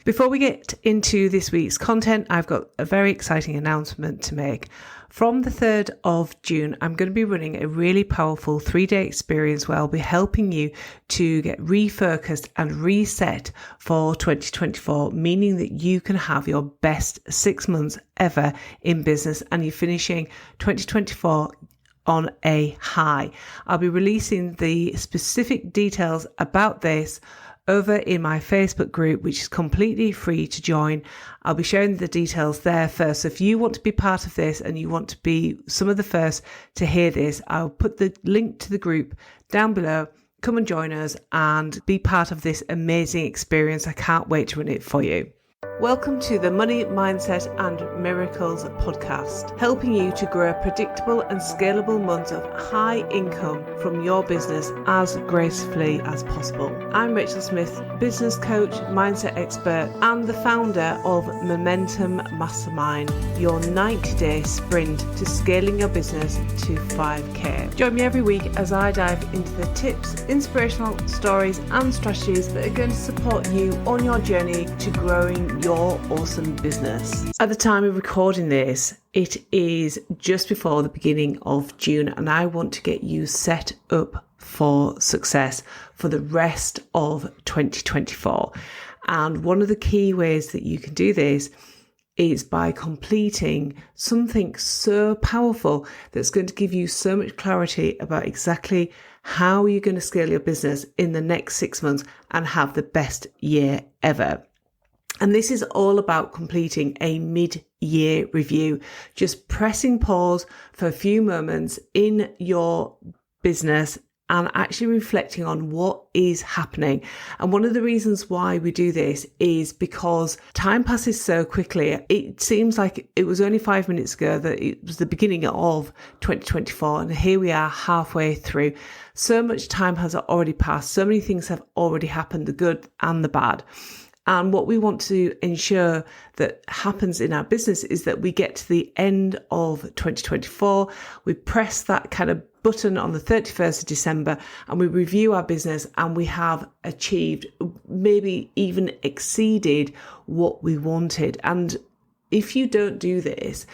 Before we get into this week's content, I've got a very exciting announcement to make. From the 3rd of June, I'm going to be running a really powerful 3-day experience where I'll be helping you to get refocused and reset for 2024, meaning that you can have your best 6 months ever in business and you're finishing 2024 on a high. I'll be releasing the specific details about this over in my Facebook group, which is completely free to join. I'll be sharing the details there first. So if you want to be part of this and you want to be some of the first to hear this, I'll put the link to the group down below. Come and join us and be part of this amazing experience. I can't wait to run it for you. Welcome to the Money, Mindset and Miracles podcast, helping you to grow predictable and scalable months of high income from your business as gracefully as possible. I'm Rachel Smith, business coach, mindset expert, and the founder of Momentum Mastermind, your 90-day sprint to scaling your business to 5K. Join me every week as I dive into the tips, inspirational stories, and strategies that are going to support you on your journey to growing your awesome business. At the time of recording this, it is just before the beginning of June, and I want to get you set up for success for the rest of 2024. And one of the key ways that you can do this is by completing something so powerful that's going to give you so much clarity about exactly how you're going to scale your business in the next 6 months and have the best year ever. And this is all about completing a mid-year review, just pressing pause for a few moments in your business and actually reflecting on what is happening. And one of the reasons why we do this is because time passes so quickly. It seems like it was only 5 minutes ago that it was the beginning of 2024, and here we are halfway through. So much time has already passed. So many things have already happened, the good and the bad. And what we want to ensure that happens in our business is that we get to the end of 2024, we press that kind of button on the 31st of December and we review our business and we have achieved, maybe even exceeded what we wanted. And if you don't do this,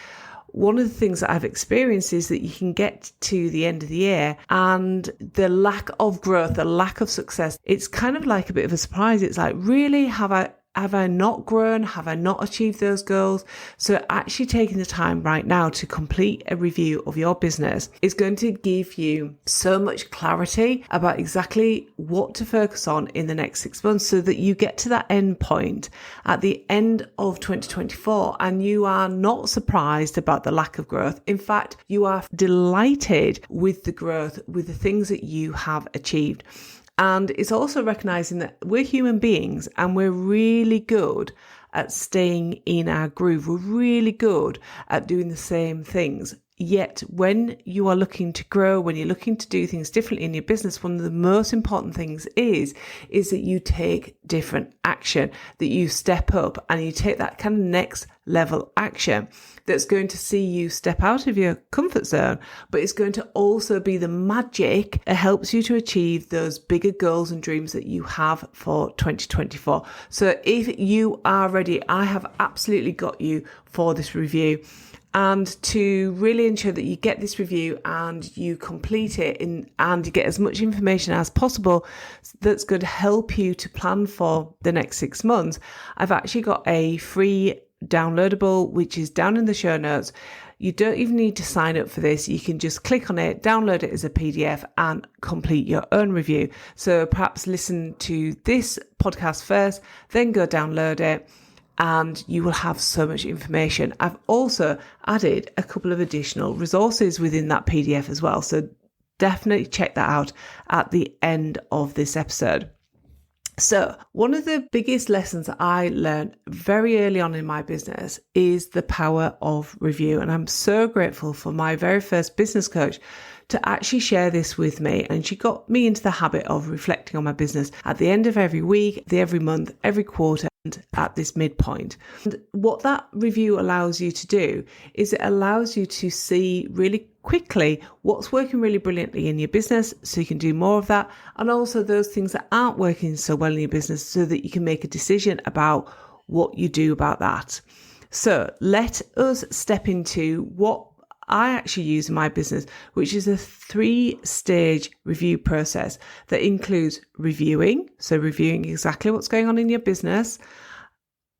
one of the things that I've experienced is that you can get to the end of the year and the lack of growth, the lack of success, it's kind of like a bit of a surprise. It's like, really, have I not grown? Have I not achieved those goals? So actually taking the time right now to complete a review of your business is going to give you so much clarity about exactly what to focus on in the next 6 months so that you get to that end point at the end of 2024 and you are not surprised about the lack of growth. In fact, you are delighted with the growth, with the things that you have achieved. And it's also recognizing that we're human beings and we're really good at staying in our groove. We're really good at doing the same things. Yet when you are looking to grow, when you're looking to do things differently in your business, one of the most important things is that you take different action, that you step up and you take that kind of next level action that's going to see you step out of your comfort zone, but it's going to also be the magic that helps you to achieve those bigger goals and dreams that you have for 2024. So if you are ready, I have absolutely got you for this review. And to really ensure that you get this review and you complete it and you get as much information as possible that's going to help you to plan for the next 6 months, I've actually got a free downloadable, which is down in the show notes. You don't even need to sign up for this. You can just click on it, download it as a PDF and complete your own review. So perhaps listen to this podcast first, then go download it, and you will have so much information. I've also added a couple of additional resources within that PDF as well. So definitely check that out at the end of this episode. So one of the biggest lessons that I learned very early on in my business is the power of review. And I'm so grateful for my very first business coach to actually share this with me. And she got me into the habit of reflecting on my business at the end of every week, every month, every quarter, and at this midpoint. And what that review allows you to do is it allows you to see really quickly what's working really brilliantly in your business so you can do more of that, and also those things that aren't working so well in your business so that you can make a decision about what you do about that. So let us step into what I actually use in my business, which is a 3-stage review process that includes reviewing. So reviewing exactly what's going on in your business.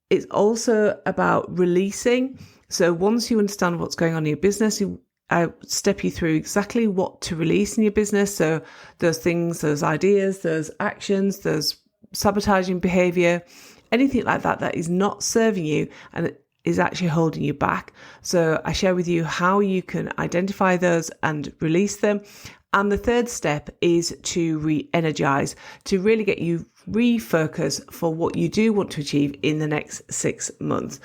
It's also about releasing. So once you understand what's going on in your business, I step you through exactly what to release in your business. So those things, those ideas, those actions, those sabotaging behavior, anything like that that is not serving you and is actually holding you back. So I share with you how you can identify those and release them. And the third step is to re-energize, to really get you refocus for what you do want to achieve in the next 6 months.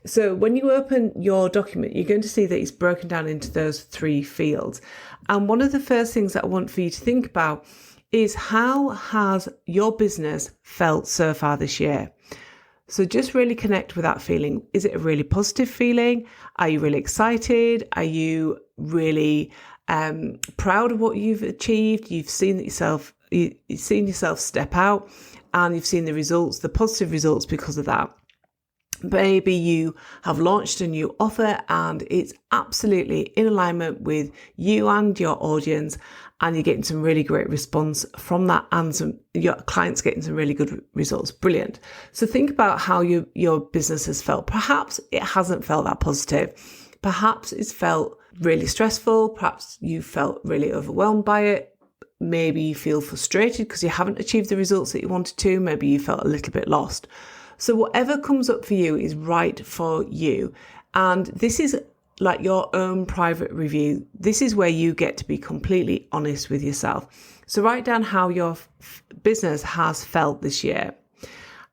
So when you open your document, you're going to see that it's broken down into those 3 fields. And one of the first things that I want for you to think about is, how has your business felt so far this year? So just really connect with that feeling. Is it a really positive feeling? Are you really excited? Are you really proud of what you've achieved? You've seen yourself step out, and you've seen the results, the positive results because of that. Maybe you have launched a new offer and it's absolutely in alignment with you and your audience, and you're getting some really great response from that, and your clients getting some really good results. Brilliant. So think about how your business has felt. Perhaps it hasn't felt that positive. Perhaps it's felt really stressful. Perhaps you felt really overwhelmed by it. Maybe you feel frustrated because you haven't achieved the results that you wanted to. Maybe you felt a little bit lost. So whatever comes up for you is right for you. And this is like your own private review. This is where you get to be completely honest with yourself. So write down how your business has felt this year.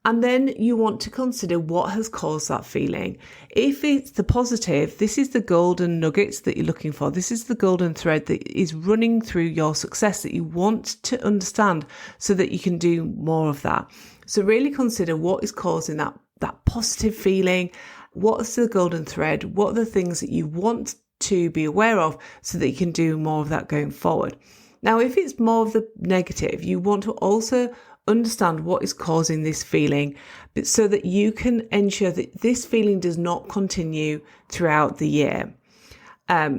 And then you want to consider what has caused that feeling. If it's the positive, this is the golden nuggets that you're looking for. This is the golden thread that is running through your success that you want to understand so that you can do more of that. So really consider what is causing that positive feeling. What is the golden thread? What are the things that you want to be aware of so that you can do more of that going forward? Now, if it's more of the negative, you want to also understand what is causing this feeling, but so that you can ensure that this feeling does not continue throughout the year.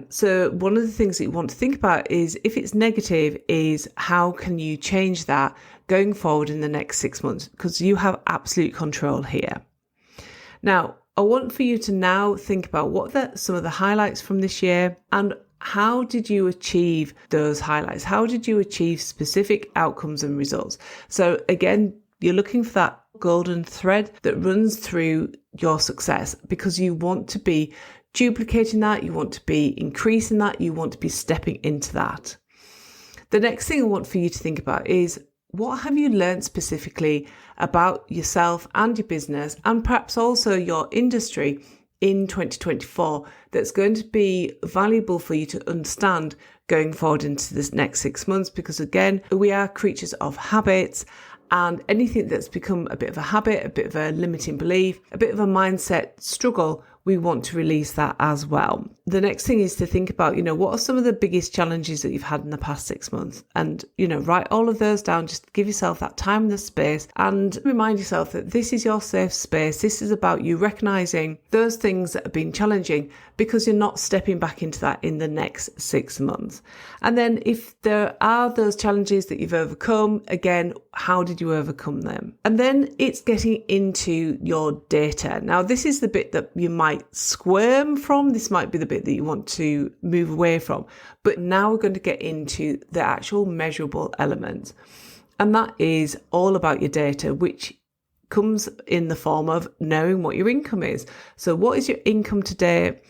So one of the things that you want to think about is, if it's negative, is how can you change that going forward in the next 6 months, because you have absolute control here. Now, I want for you to now think about what some of the highlights from this year, and how did you achieve those highlights? How did you achieve specific outcomes and results? So again, you're looking for that golden thread that runs through your success, because you want to be duplicating that, you want to be increasing that, you want to be stepping into that. The next thing I want for you to think about is, what have you learned specifically about yourself and your business, and perhaps also your industry in 2024, that's going to be valuable for you to understand going forward into this next 6 months? Because again, we are creatures of habits, and anything that's become a bit of a habit, a bit of a limiting belief, a bit of a mindset struggle, we want to release that as well. The next thing is to think about, what are some of the biggest challenges that you've had in the past 6 months? And, write all of those down. Just give yourself that time and the space, and remind yourself that this is your safe space. This is about you recognizing those things that have been challenging, because you're not stepping back into that in the next 6 months. And then if there are those challenges that you've overcome, again, how did you overcome them? And then it's getting into your data. Now, this is the bit that you might squirm from. This might be the bit that you want to move away from. But now we're going to get into the actual measurable element. And that is all about your data, which comes in the form of knowing what your income is. So what is your income today?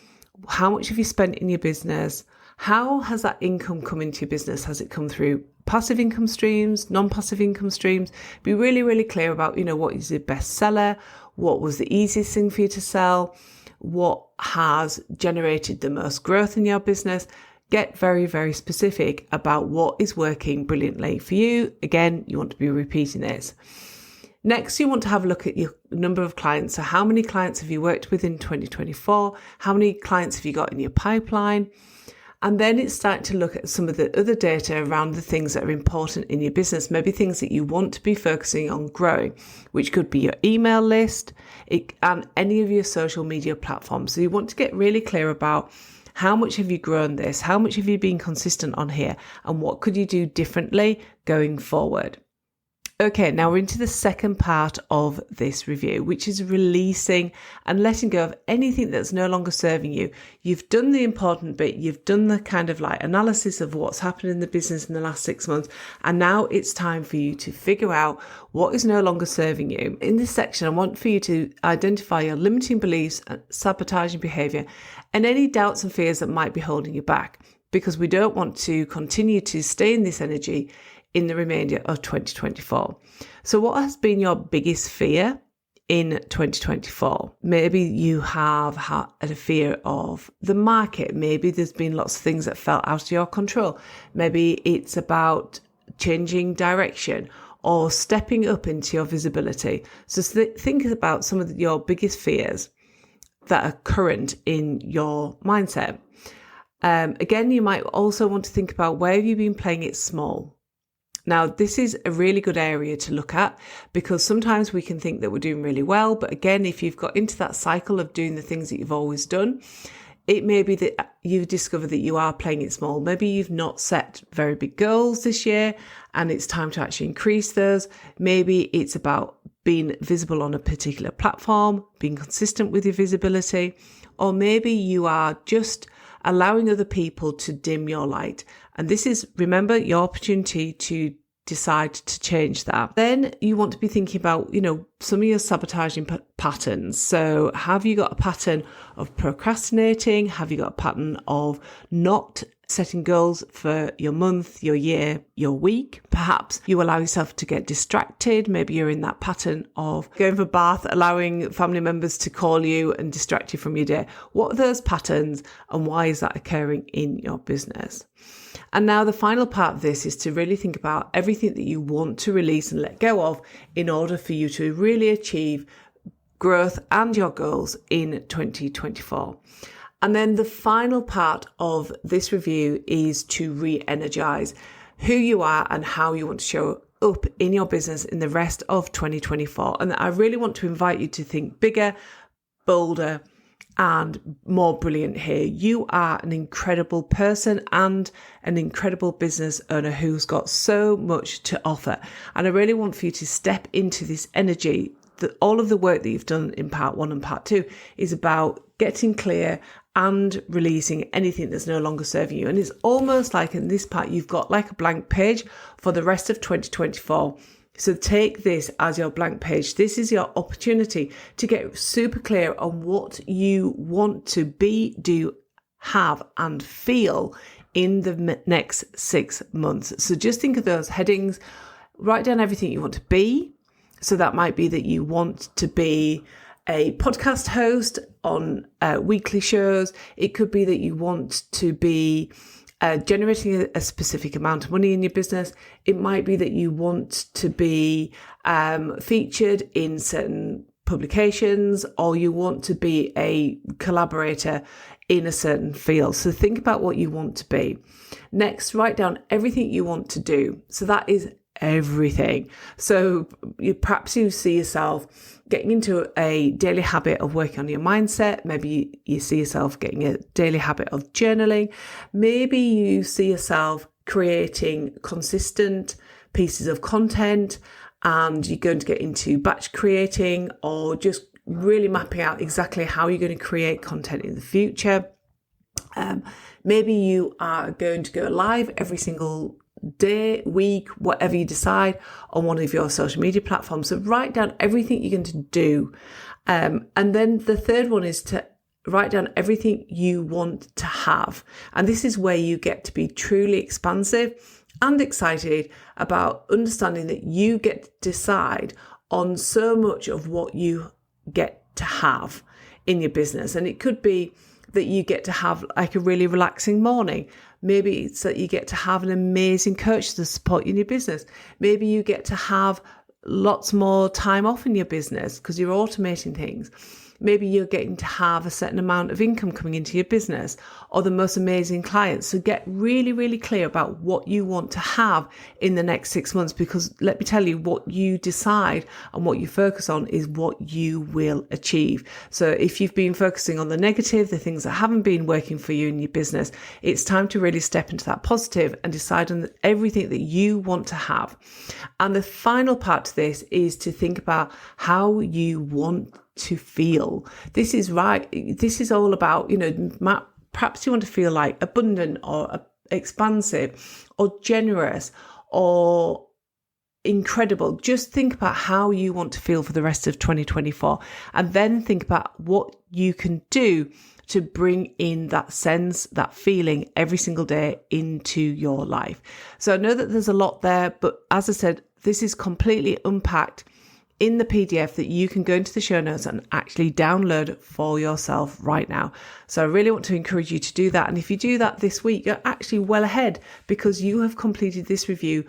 How much have you spent in your business? How has that income come into your business? Has it come through passive income streams, non-passive income streams? Be really, really clear about, what is your best seller? What was the easiest thing for you to sell? What has generated the most growth in your business? Get very, very specific about what is working brilliantly for you. Again, you want to be repeating this. Next, you want to have a look at your number of clients. So how many clients have you worked with in 2024? How many clients have you got in your pipeline? And then it's starting to look at some of the other data around the things that are important in your business, maybe things that you want to be focusing on growing, which could be your email list and any of your social media platforms. So you want to get really clear about how much have you grown this, how much have you been consistent on here, and what could you do differently going forward. Okay, now we're into the second part of this review, which is releasing and letting go of anything that's no longer serving you. You've done the important bit, you've done the kind of like analysis of what's happened in the business in the last 6 months, and now it's time for you to figure out what is no longer serving you. In this section, I want for you to identify your limiting beliefs, sabotaging behaviour, and any doubts and fears that might be holding you back, because we don't want to continue to stay in this energy in the remainder of 2024. So what has been your biggest fear in 2024? Maybe you have had a fear of the market. Maybe there's been lots of things that felt out of your control. Maybe it's about changing direction or stepping up into your visibility. So think about some of your biggest fears that are current in your mindset. Again, you might also want to think about where have you been playing it small. Now, this is a really good area to look at, because sometimes we can think that we're doing really well. But again, if you've got into that cycle of doing the things that you've always done, it may be that you've discovered that you are playing it small. Maybe you've not set very big goals this year and it's time to actually increase those. Maybe it's about being visible on a particular platform, being consistent with your visibility, or maybe you are just allowing other people to dim your light. And this is, remember, your opportunity to decide to change that. Then you want to be thinking about, some of your sabotaging patterns. So have you got a pattern of procrastinating? Have you got a pattern of not setting goals for your month, your year, your week? Perhaps you allow yourself to get distracted. Maybe you're in that pattern of going for a bath, allowing family members to call you and distract you from your day. What are those patterns and why is that occurring in your business? And now the final part of this is to really think about everything that you want to release and let go of in order for you to really achieve growth and your goals in 2024. And then the final part of this review is to re-energize who you are and how you want to show up in your business in the rest of 2024. And I really want to invite you to think bigger, bolder, and more brilliant here. You are an incredible person and an incredible business owner who's got so much to offer. And I really want for you to step into this energy. That all of the work that you've done in part 1 and part 2 is about getting clear and releasing anything that's no longer serving you. And it's almost like in this part, you've got like a blank page for the rest of 2024. So take this as your blank page. This is your opportunity to get super clear on what you want to be, do, have, and feel in the next 6 months. So just think of those headings, write down everything you want to be. So that might be that you want to be a podcast host on weekly shows. It could be that you want to be generating a specific amount of money in your business. It might be that you want to be featured in certain publications, or you want to be a collaborator in a certain field. So think about what you want to be. Next, write down everything you want to do. So that is everything. So perhaps you see yourself getting into a daily habit of working on your mindset. Maybe you see yourself getting a daily habit of journaling. Maybe you see yourself creating consistent pieces of content, and you're going to get into batch creating, or just really mapping out exactly how you're going to create content in the future. Maybe you are going to go live every single day, week, whatever you decide on one of your social media platforms. So write down everything you're going to do. And then the third one is to write down everything you want to have. And this is where you get to be truly expansive and excited about understanding that you get to decide on so much of what you get to have in your business. And it could be that you get to have like a really relaxing morning. Maybe it's that you get to have an amazing coach to support you in your business. Maybe you get to have lots more time off in your business because you're automating things. Maybe you're getting to have a certain amount of income coming into your business or the most amazing clients. So get really, really clear about what you want to have in the next 6 months, because let me tell you, what you decide and what you focus on is what you will achieve. So if you've been focusing on the negative, the things that haven't been working for you in your business, it's time to really step into that positive and decide on everything that you want to have. And the final part to this is to think about how you want to feel. This is right. This is all about, perhaps you want to feel like abundant or expansive or generous or incredible. Just think about how you want to feel for the rest of 2024, and then think about what you can do to bring in that sense, that feeling every single day into your life. So I know that there's a lot there, but as I said, this is completely unpacked in the PDF that you can go into the show notes and actually download for yourself right now. So I really want to encourage you to do that. And if you do that this week, you're actually well ahead, because you have completed this review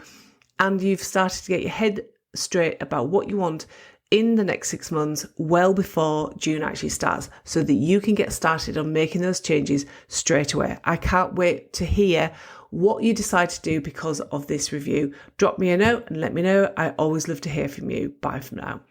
and you've started to get your head straight about what you want in the next 6 months, well before June actually starts, so that you can get started on making those changes straight away. I can't wait to hear what you decide to do because of this review. Drop me a note and let me know. I always love to hear from you. Bye for now.